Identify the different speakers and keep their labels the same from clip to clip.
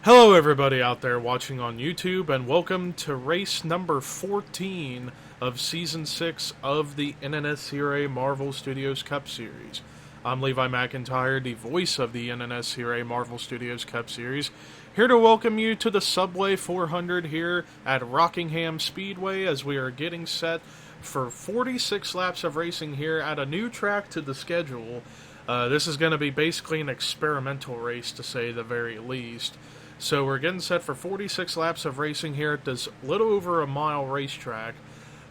Speaker 1: Hello everybody out there watching on YouTube, and welcome to race number 14 of Season 6 of the NNSCRA Marvel Studios Cup Series. I'm Levi McIntyre, the voice of the NNSCRA Marvel Studios Cup Series, here to welcome you to the Subway 400 here at Rockingham Speedway as we are getting set for 46 laps of racing here at a new track to the schedule. This is going to be basically an experimental race, to say the very least. So we're getting set for 46 laps of racing here at this little over a mile racetrack.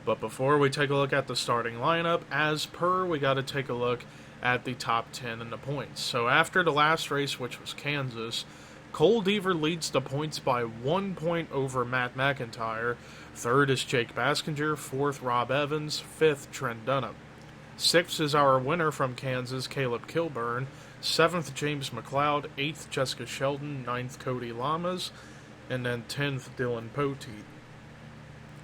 Speaker 1: But before we take a look at the starting lineup, as per, we got to take a look at the top 10 in the points. So after the last race, which was Kansas, Cole Deaver leads the points by 1 point over Matt McIntyre. Third is Jake Baskinger. Fourth, Rob Evans. Fifth, Trent Dunham. Sixth is our winner from Kansas, Caleb Kilburn. Seventh, James McLeod. Eighth, Jessica Sheldon. Ninth, Cody Lamas. And then 10th, Dylan Poteet.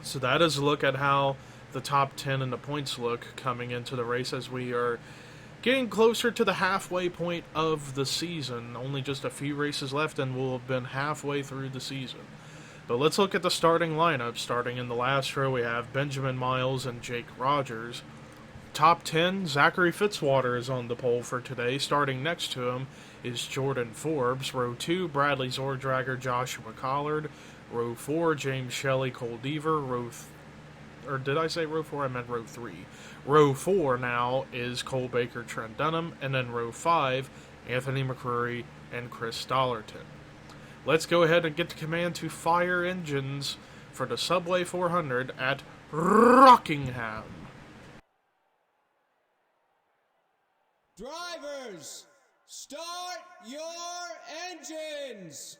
Speaker 1: So that is a look at how the top 10 in the points look coming into the race as we are getting closer to the halfway point of the season. Only just a few races left and we'll have been halfway through the season. But let's look at the starting lineup. Starting in the last row, we have Benjamin Miles and Jake Rogers. Top 10, Zachary Fitzwater is on the pole for today. Starting next to him is Jordan Forbes. Row 2, Bradley Zordrager, Joshua Collard. Row 4, James Shelley, Cole Deaver. Or did I say row 4? I meant row 3. Row 4 now is Cole Baker, Trent Dunham. And then row 5, Anthony McCrory and Chris Dollarton. Let's go ahead and get the command to fire engines for the Subway 400 at Rockingham.
Speaker 2: Drivers, start your engines!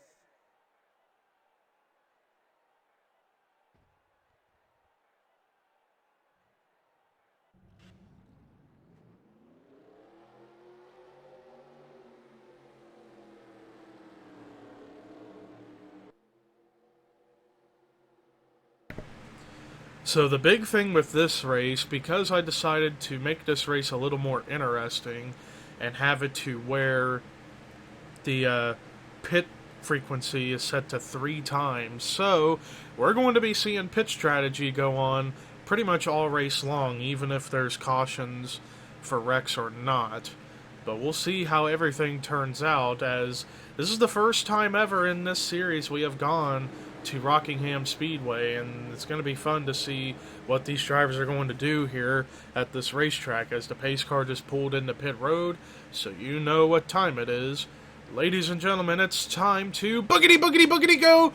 Speaker 1: So the big thing with this race, because I decided to make this race a little more interesting and have it to where the pit frequency is set to 3 times, so we're going to be seeing pit strategy go on pretty much all race long, even if there's cautions for wrecks or not. But we'll see how everything turns out, as this is the first time ever in this series we have gone to Rockingham Speedway, and it's going to be fun to see what these drivers are going to do here at this racetrack, as the pace car just pulled into pit road, so you know what time it is. Ladies and gentlemen, it's time to boogity boogity boogity go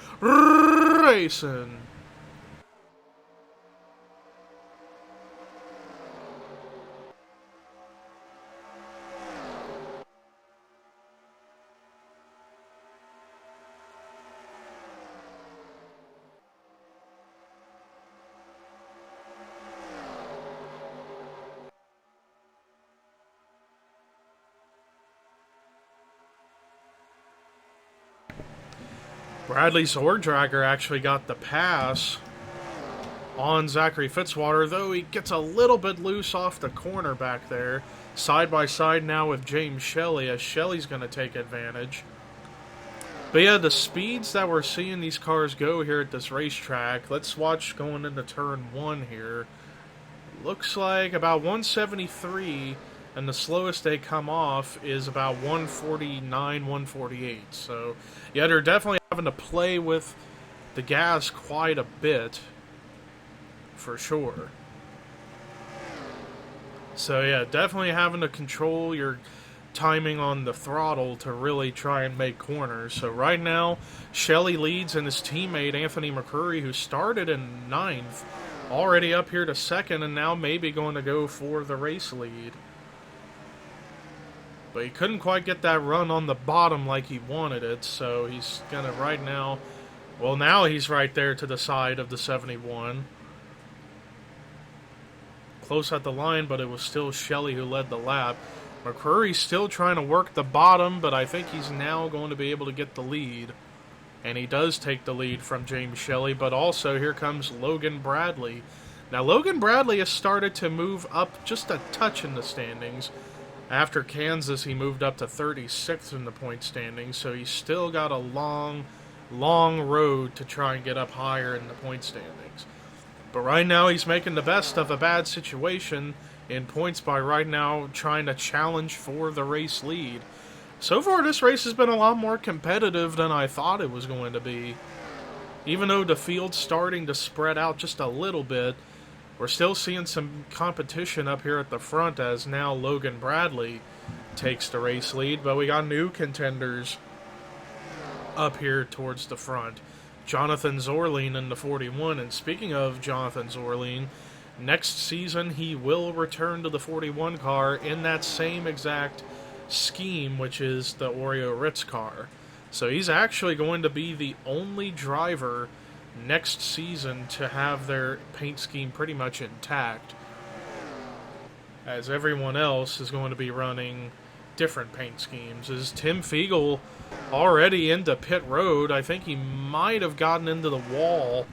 Speaker 1: racing. Bradley Zordrager actually got the pass on Zachary Fitzwater, though he gets a little bit loose off the corner back there. Side by side now with James Shelley, as Shelley's going to take advantage. But yeah, the speeds that we're seeing these cars go here at this racetrack, let's watch going into turn 1 here. Looks like about 173, and the slowest they come off is about 149, 148. So yeah, they're definitely having to play with the gas quite a bit, for sure. So yeah, definitely having to control your timing on the throttle to really try and make corners. So right now, Shelley leads, and his teammate Anthony McCrory, who started in 9th, already up here to 2nd, and now maybe going to go for the race lead. But he couldn't quite get that run on the bottom like he wanted it, so he's going to right now... Well, now he's right there to the side of the 71. Close at the line, but it was still Shelley who led the lap. McCrory's still trying to work the bottom, but I think he's now going to be able to get the lead. And he does take the lead from James Shelley, but also here comes Logan Bradley. Now, Logan Bradley has started to move up just a touch in the standings. After Kansas, he moved up to 36th in the point standings, so he's still got a long long road to try and get up higher in the point standings. But right now he's making the best of a bad situation in points by right now trying to challenge for the race lead. So far this race has been a lot more competitive than I thought it was going to be. Even though the field's starting to spread out just a little bit, we're still seeing some competition up here at the front as now Logan Bradley takes the race lead, but we got new contenders up here towards the front. Jonathan Zorline in the 41, and speaking of Jonathan Zorline, next season he will return to the 41 car in that same exact scheme, which is the Oreo Ritz car. So he's actually going to be the only driver next season to have their paint scheme pretty much intact, as everyone else is going to be running different paint schemes. Is Tim Fiegel already into pit road? I think he might have gotten into the wall,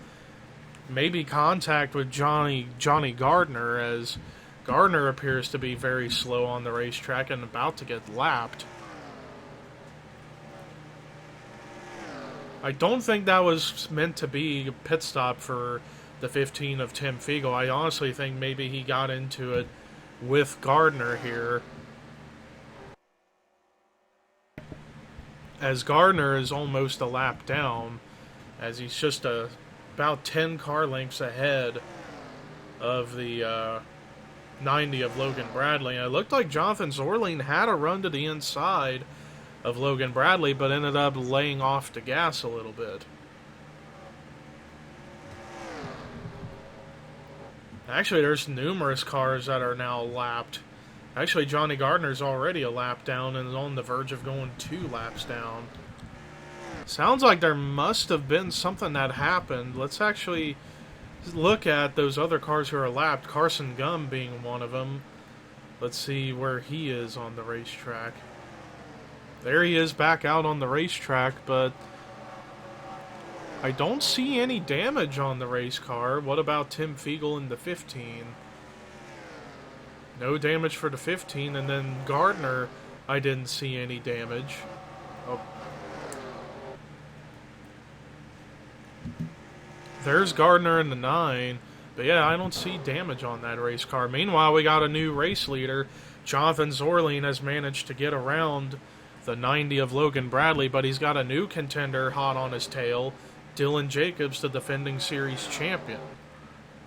Speaker 1: maybe contact with Johnny Gardner, as Gardner appears to be very slow on the racetrack and about to get lapped. I don't think that was meant to be a pit stop for the 15 of Tim Fiegel. I honestly think maybe he got into it with Gardner here, as Gardner is almost a lap down, as he's just about 10 car lengths ahead of the 90 of Logan Bradley. And it looked like Jonathan Zorline had a run to the inside of Logan Bradley, but ended up laying off the gas a little bit. Actually, there's numerous cars that are now lapped. Actually, Johnny Gardner's already a lap down and is on the verge of going 2 laps down. Sounds like there must have been something that happened. Let's actually look at those other cars who are lapped, Carson Gum being one of them. Let's see where he is on the racetrack. There he is back out on the racetrack, but I don't see any damage on the race car. What about Tim Fiegel in the 15? No damage for the 15, and then Gardner, I didn't see any damage. Oh. There's Gardner in the 9, but yeah, I don't see damage on that race car. Meanwhile, we got a new race leader. Jonathan Zorline has managed to get around the 90 of Logan Bradley, but he's got a new contender hot on his tail, Dylan Jacobs, the defending series champion.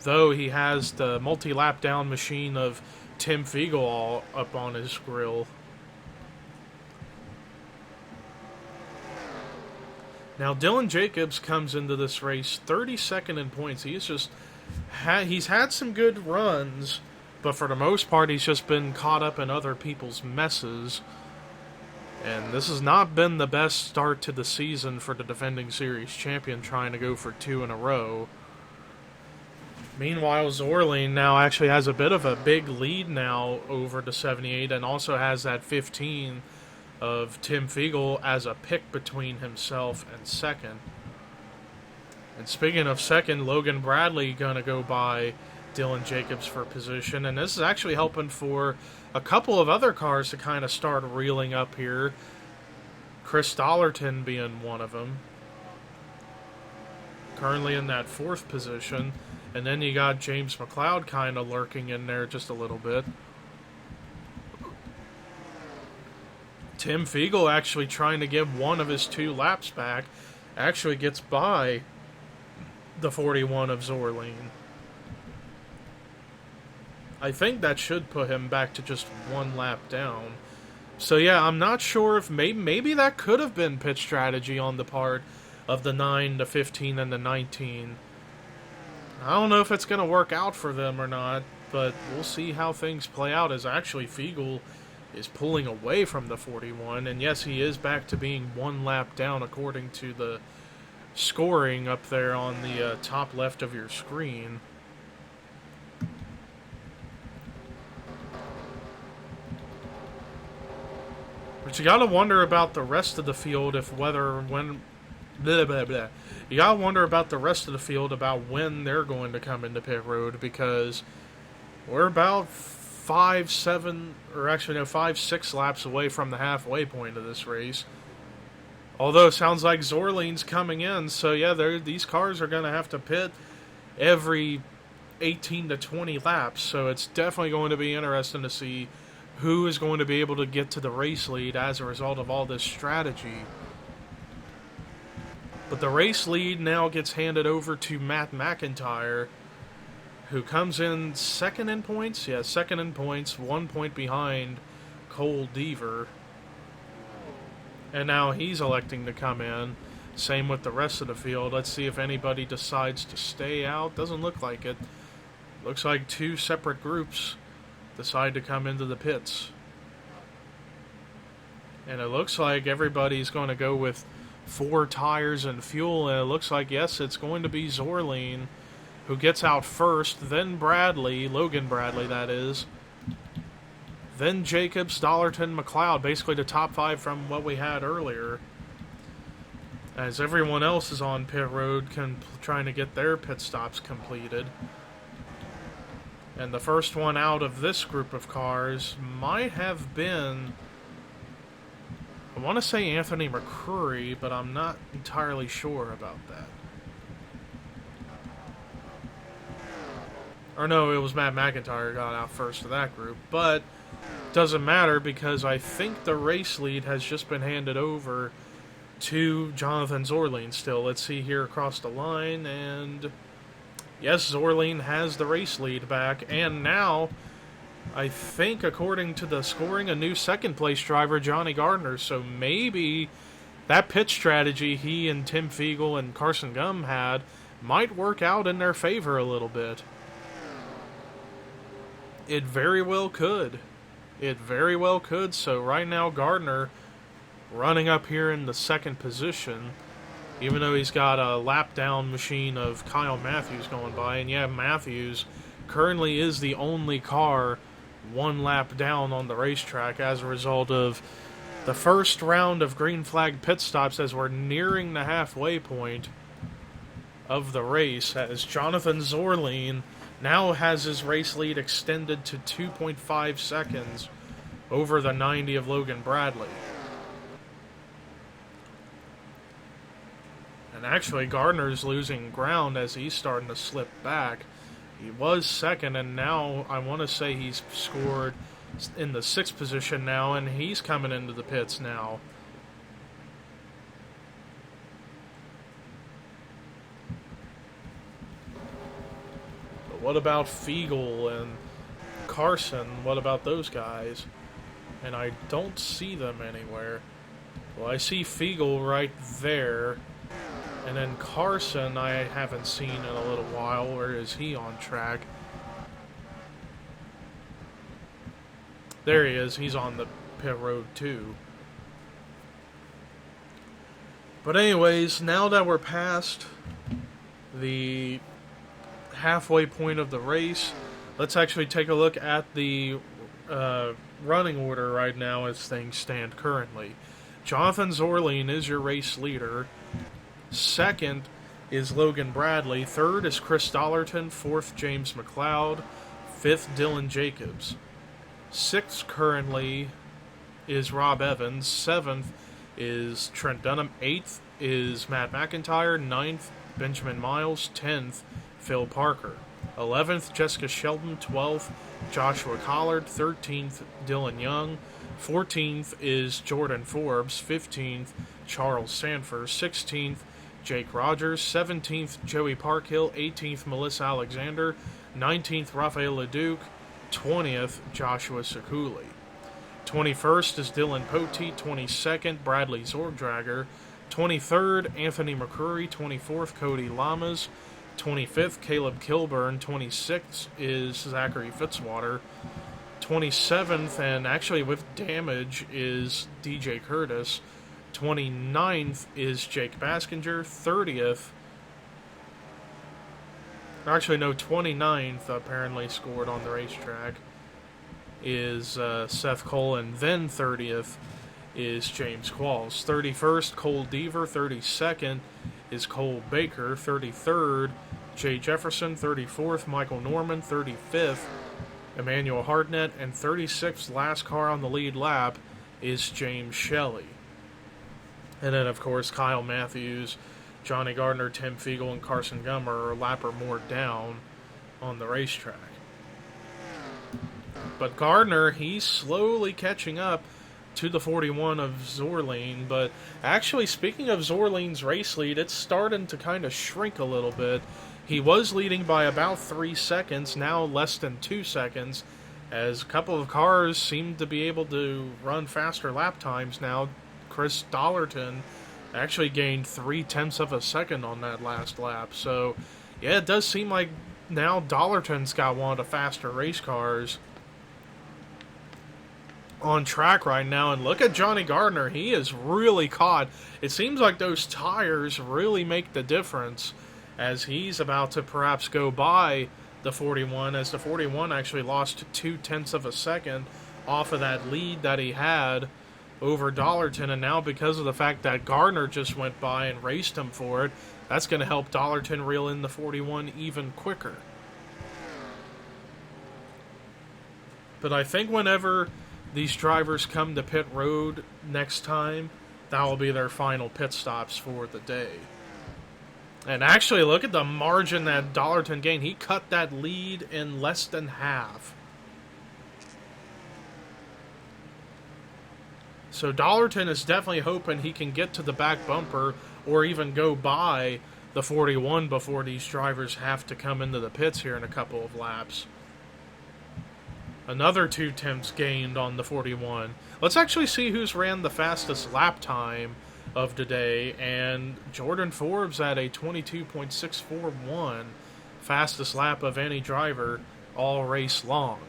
Speaker 1: Though he has the multi-lap down machine of Tim Fiegel all up on his grill. Now, Dylan Jacobs comes into this race 32nd in points. He's had some good runs, but for the most part, he's just been caught up in other people's messes. And this has not been the best start to the season for the defending series champion, trying to go for 2 in a row. Meanwhile, Zorline now actually has a bit of a big lead now over the 78, and also has that 15 of Tim Fiegel as a pick between himself and second. And speaking of second, Logan Bradley gonna go by Dylan Jacobs for position, and this is actually helping for a couple of other cars to kind of start reeling up here. Chris Dollerton being one of them, currently in that 4th position, and then you got James McLeod kind of lurking in there just a little bit. Tim Fiegel actually trying to get one of his 2 laps back, actually gets by the 41 of Zorline. I think that should put him back to just 1 lap down. So yeah, I'm not sure if maybe that could have been pit strategy on the part of the 9, the 15, and the 19. I don't know if it's going to work out for them or not, but we'll see how things play out, as actually Fiegel is pulling away from the 41, and yes, he is back to being 1 lap down according to the scoring up there on the top left of your screen. But you gotta wonder about the rest of the field, You gotta wonder about the rest of the field, about when they're going to come into pit road, because we're about 5, 6 laps away from the halfway point of this race. Although it sounds like Zorline's coming in, so yeah, these cars are going to have to pit every 18 to 20 laps, so it's definitely going to be interesting to see who is going to be able to get to the race lead as a result of all this strategy. But the race lead now gets handed over to Matt McIntyre, who comes in second in points. Yeah, second in points, 1 point behind Cole Deaver. And now he's electing to come in. Same with the rest of the field. Let's see if anybody decides to stay out. Doesn't look like it. Looks like two separate groups decide to come into the pits. And it looks like everybody's going to go with 4 tires and fuel. And it looks like, yes, it's going to be Zorline who gets out first. Then Bradley, Logan Bradley, that is. Then Jacobs, Dollarton, McLeod, basically the top 5 from what we had earlier. As everyone else is on pit road trying to get their pit stops completed. And the first one out of this group of cars might have been, I want to say Anthony McCrory, but I'm not entirely sure about that. Or no, it was Matt McIntyre got out first of that group, but doesn't matter because I think the race lead has just been handed over to Jonathan Zorline still. Let's see here across the line, and yes, Zorline has the race lead back, and now I think according to the scoring, a new second place driver, Johnny Gardner, so maybe that pit strategy he and Tim Fiegel and Carson Gum had might work out in their favor a little bit. It very well could. It very well could. So right now, Gardner running up here in the second position, even though he's got a lap down machine of Kyle Matthews going by. And yeah, Matthews currently is the only car 1 lap down on the racetrack as a result of the first round of green flag pit stops as we're nearing the halfway point of the race, as Jonathan Zorline now has his race lead extended to 2.5 seconds over the 90 of Logan Bradley. And actually, Gardner's losing ground as he's starting to slip back. He was second, and now I want to say he's scored in the 6th position now, and he's coming into the pits now. What about Fiegel and Carson? What about those guys? And I don't see them anywhere. Well, I see Fiegel right there. And then Carson I haven't seen in a little while. Where is he on track? There he is. He's on the pit road too. But anyways, now that we're past the halfway point of the race, let's actually take a look at the running order right now as things stand currently. Jonathan Zorline is your race leader. Second is Logan Bradley. Third is Chris Dollarton. Fourth, James McLeod. Fifth, Dylan Jacobs. Sixth currently is Rob Evans. Seventh is Trent Dunham. Eighth is Matt McIntyre. Ninth, Benjamin Miles. 10th, Phil Parker. 11th, Jessica Sheldon. 12th, Joshua Collard. 13th, Dylan Young. 14th is Jordan Forbes. 15th, Charles Sanford. 16th, Jake Rogers. 17th, Joey Parkhill. 18th, Melissa Alexander. 19th, Rafael Leduc. 20th, Joshua Sekuli. 21st is Dylan Pote. 22nd, Bradley Zordrager. 23rd, Anthony McCrory. 24th, Cody Lamas. 25th, Caleb Kilburn. 26th is Zachary Fitzwater. 27th, and actually with damage, is DJ Curtis. 29th is Jake Baskinger. 30th, actually no, 29th apparently scored on the racetrack, is Seth Cole, and then 30th is James Qualls. 31st, Cole Deaver. 32nd is Cole Baker. 33rd, Jay Jefferson. 34th, Michael Norman. 35th, Emmanuel Hardnett. And 36th, last car on the lead lap, is James Shelley. And then, of course, Kyle Matthews, Johnny Gardner, Tim Fiegel, and Carson Gummer are a lap or more down on the racetrack. But Gardner, he's slowly catching up to the 41 of Zorleen. But actually, speaking of Zorleen's race lead, it's starting to kind of shrink a little bit. He was leading by about 3 seconds, now less than 2 seconds, as a couple of cars seem to be able to run faster lap times now. Chris Dollerton actually gained 0.3 of a second on that last lap. So, yeah, it does seem like now Dollerton's got one of the faster race cars on track right now. And look at Johnny Gardner. He is really caught. It seems like those tires really make the difference, as he's about to perhaps go by the 41, as the 41 actually lost 0.2 of a second off of that lead that he had over Dollerton. And now, because of the fact that Gardner just went by and raced him for it, that's going to help Dollerton reel in the 41 even quicker. But I think whenever these drivers come to pit road next time, that will be their final pit stops for the day. And actually, look at the margin that Dollerton gained. He cut that lead in less than half. So Dollerton is definitely hoping he can get to the back bumper or even go by the 41 before these drivers have to come into the pits here in a couple of laps. Another 0.2 gained on the 41. Let's actually see who's ran the fastest lap time of the day. And Jordan Forbes at a 22.641, fastest lap of any driver all race long.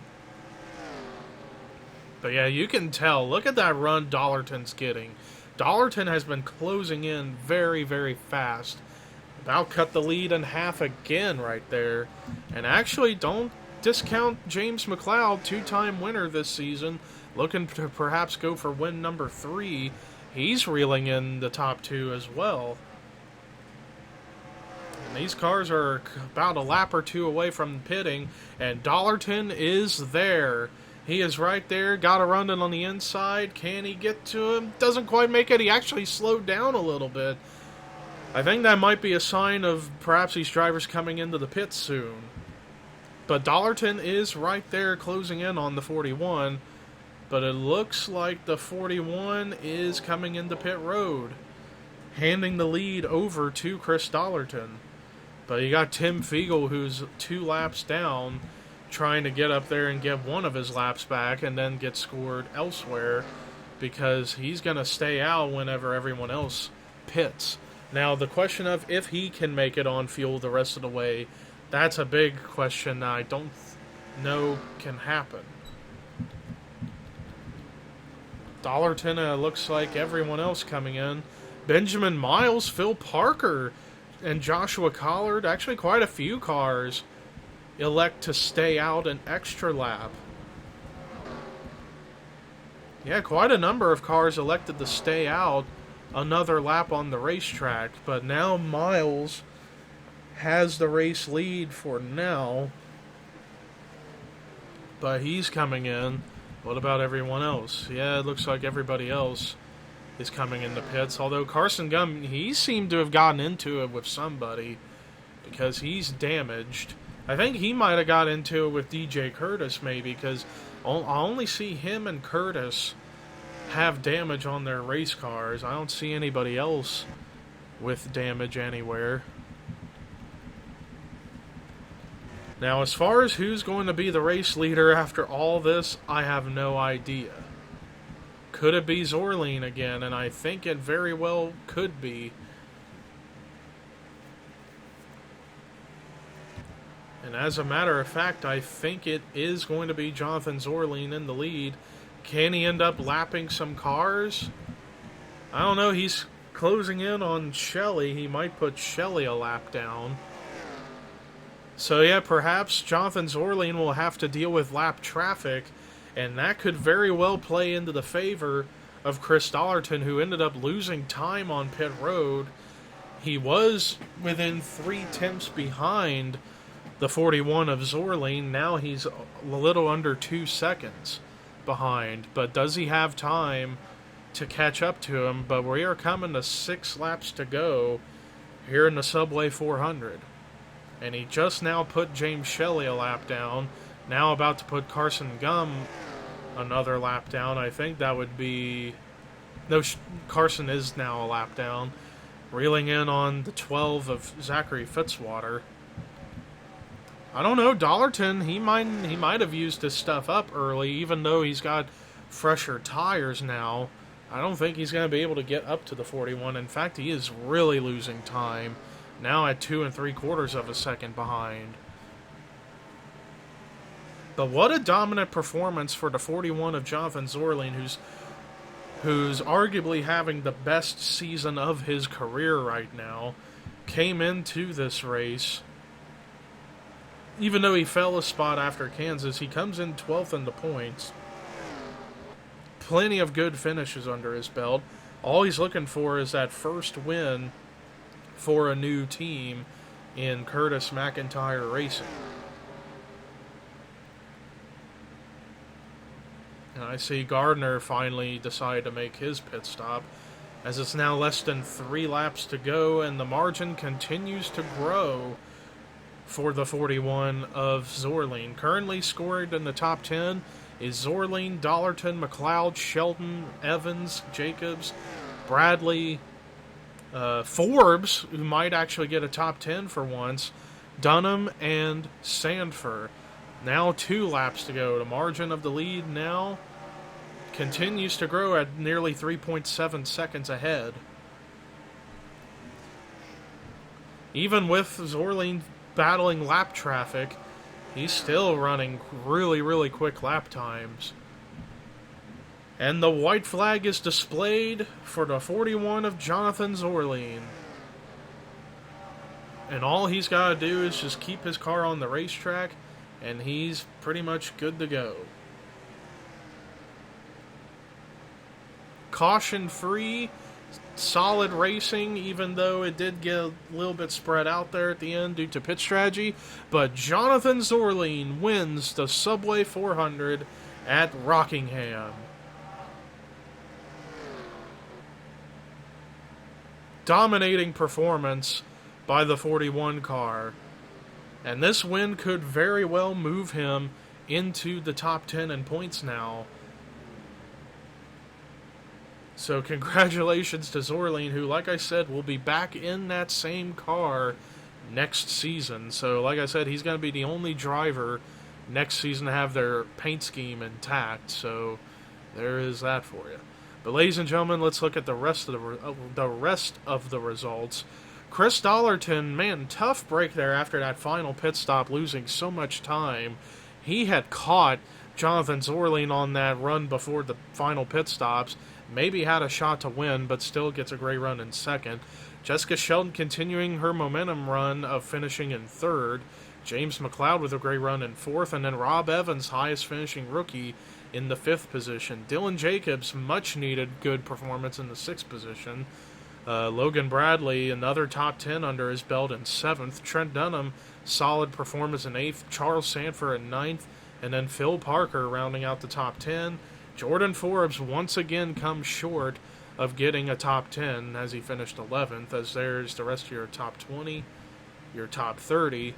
Speaker 1: But yeah, you can tell. Look at that run Dollerton's getting. Dollerton has been closing in very, very fast. About cut the lead in half again right there. And actually, don't discount James McLeod, two-time winner this season, looking to perhaps go for win number 3. He's reeling in the top 2 as well. And these cars are about a lap or 2 away from pitting, and Dollerton is there. He is right there, got a run in on the inside. Can he get to him? Doesn't quite make it. He actually slowed down a little bit. I think that might be a sign of perhaps these drivers coming into the pits soon. But Dollerton is right there closing in on the 41. But it looks like the 41 is coming into pit road, handing the lead over to Chris Dollerton. But you got Tim Fiegel, who's 2 laps down, trying to get up there and get one of his laps back and then get scored elsewhere, because he's going to stay out whenever everyone else pits. Now, the question of if he can make it on fuel the rest of the way, that's a big question I don't know can happen. Dollerton looks like everyone else coming in. Benjamin Miles, Phil Parker, and Joshua Collard, actually quite a few cars, elect to stay out an extra lap. Yeah, quite a number of cars elected to stay out another lap on the racetrack. But now Miles has the race lead for now, but he's coming in. What about everyone else? Yeah, it looks like everybody else is coming in the pits, although Carson Gum, he seemed to have gotten into it with somebody because he's damaged. I think he might have got into it with DJ Curtis maybe, because I only see him and Curtis have damage on their race cars. I don't see anybody else with damage anywhere. Now, as far as who's going to be the race leader after all this, I have no idea. Could it be Zorleen again? And I think it very well could be. And as a matter of fact, I think it is going to be Jonathan Zorleen in the lead. Can he end up lapping some cars? I don't know. He's closing in on Shelley. He might put Shelley a lap down. So yeah, perhaps Jonathan Zorleen will have to deal with lap traffic, and that could very well play into the favor of Chris Dollerton, who ended up losing time on pit road. He was within 0.3 behind the 41 of Zorleen. Now he's a little under 2 seconds behind. But does he have time to catch up to him, but we are coming to 6 laps to go here in the Subway 400. And he just now put James Shelley a lap down, now about to put Carson Gum another lap down. I think that would be... No, Carson is now a lap down, reeling in on the 12 of Zachary Fitzwater. I don't know, Dollarton, he might have used his stuff up early, even though he's got fresher tires now. I don't think he's going to be able to get up to the 41. In fact, he is really losing time, now at 2 3/4 of a second behind. But what a dominant performance for the 41 of Jonathan Zorling, who's arguably having the best season of his career right now. Came into this race, even though he fell a spot after Kansas, he comes in 12th in the points. Plenty of good finishes under his belt. All he's looking for is that first win for a new team in Curtis McIntyre Racing. And I see Gardner finally decide to make his pit stop, as it's now less than 3 laps to go, and the margin continues to grow for the 41 of Zorling. Currently scored in the top 10 is Zorling, Dollarton, McLeod, Shelton, Evans, Jacobs, Bradley, Forbes, who might actually get a top 10 for once, Dunham, and Sandford. Now 2 laps to go. The margin of the lead now continues to grow at nearly 3.7 seconds ahead. Even with Zorling battling lap traffic, he's still running really, really quick lap times. And the white flag is displayed for the 41 of Jonathan Zorling. And all he's got to do is just keep his car on the racetrack, and he's pretty much good to go. Caution-free, solid racing, even though it did get a little bit spread out there at the end due to pit strategy. But Jonathan Zorling wins the Subway 400 at Rockingham. Dominating performance by the 41 car. And this win could very well move him into the top 10 in points now. So congratulations to Zorling, who, like I said, will be back in that same car next season. So, like I said, he's going to be the only driver next season to have their paint scheme intact. So there is that for you. But, ladies and gentlemen, let's look at the rest of the results. Chris Dollarton, man, tough break there after that final pit stop, losing so much time. He had caught Jonathan Zorling on that run before the final pit stops. Maybe had a shot to win, but still gets a great run in second. Jessica Shelton continuing her momentum run of finishing in third. James McLeod with a great run in fourth. And then Rob Evans, highest finishing rookie, in the 5th position. Dylan Jacobs, much needed good performance in the 6th position. Logan Bradley, another top 10 under his belt in 7th. Trent Dunham, solid performance in 8th. Charles Sanford in 9th. And then Phil Parker rounding out the top 10. Jordan Forbes once again comes short of getting a top 10 as he finished 11th, as there's the rest of your top 20, your top 30.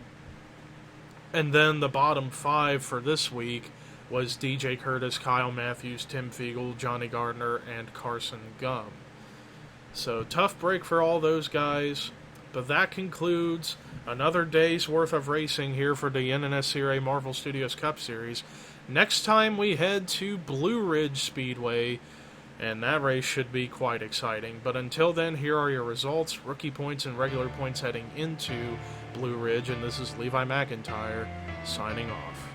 Speaker 1: And then the bottom 5 for this week was DJ Curtis, Kyle Matthews, Tim Fiegel, Johnny Gardner, and Carson Gum. So tough break for all those guys, but that concludes another day's worth of racing here for the NNSCRA Marvel Studios Cup Series. Next time we head to Blue Ridge Speedway, and that race should be quite exciting. But until then, here are your results, rookie points and regular points heading into Blue Ridge, and this is Levi McIntyre signing off.